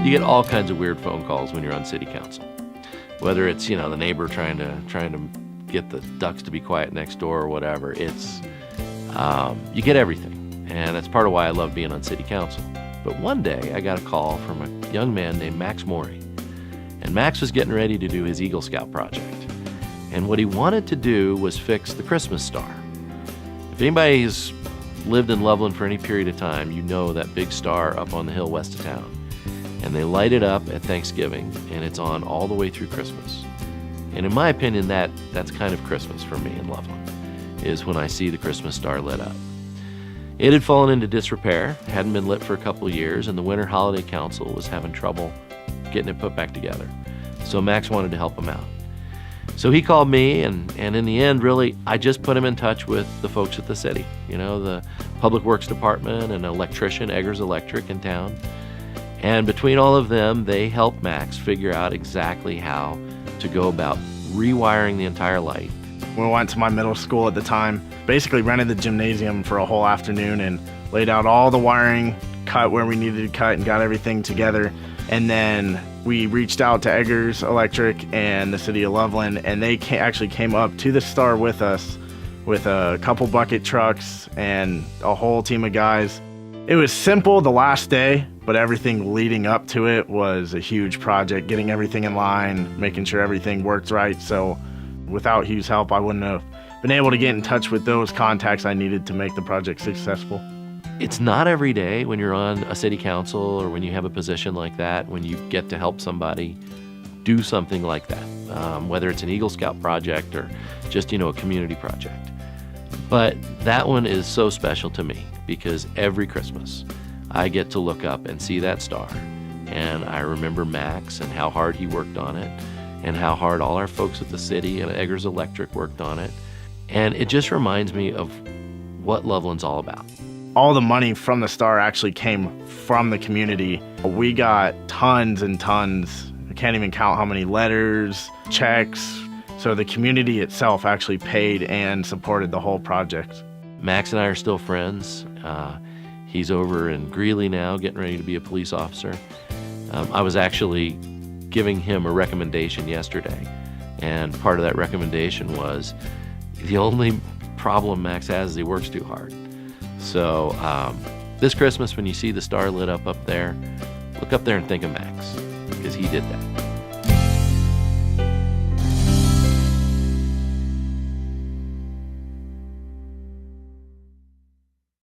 You get all kinds of weird phone calls when you're on city council. Whether it's, the neighbor trying to get the ducks to be quiet next door or whatever, it's, you get everything. And that's part of why I love being on city council. But one day I got a call from a young man named Max Moree. And Max was getting ready to do his Eagle Scout project. And what he wanted to do was fix the Christmas star. If anybody's lived in Loveland for any period of time, you know that big star up on the hill west of town. And they light it up at Thanksgiving, and it's on all the way through Christmas. And in my opinion, that's kind of Christmas for me in Loveland, is when I see the Christmas star lit up. It had fallen into disrepair, hadn't been lit for a couple of years, and the Winter Holiday Council was having trouble getting it put back together. So Max wanted to help him out. So he called me, and in the end, really, I just put him in touch with the folks at the city, the Public Works Department and an electrician, Eggers Electric in town. And between all of them, they helped Max figure out exactly how to go about rewiring the entire light. We went to my middle school at the time, basically rented the gymnasium for a whole afternoon and laid out all the wiring, cut where we needed to cut, and got everything together. And then we reached out to Eggers Electric and the city of Loveland, and they actually came up to the star with us with a couple bucket trucks and a whole team of guys. It was simple the last day, but everything leading up to it was a huge project, getting everything in line, making sure everything worked right. So without Hugh's help, I wouldn't have been able to get in touch with those contacts I needed to make the project successful. It's not every day when you're on a city council or when you have a position like that, when you get to help somebody do something like that, whether it's an Eagle Scout project or just, a community project. But that one is so special to me because every Christmas I get to look up and see that star, and I remember Max and how hard he worked on it and how hard all our folks at the city and Eggers Electric worked on it. And it just reminds me of what Loveland's all about. All the money from the star actually came from the community. We got tons and tons. I can't even count how many letters, checks. So the community itself actually paid and supported the whole project. Max and I are still friends. He's over in Greeley now, getting ready to be a police officer. I was actually giving him a recommendation yesterday, and part of that recommendation was the only problem Max has is he works too hard. So this Christmas, when you see the star lit up there, look up there and think of Max, because he did that.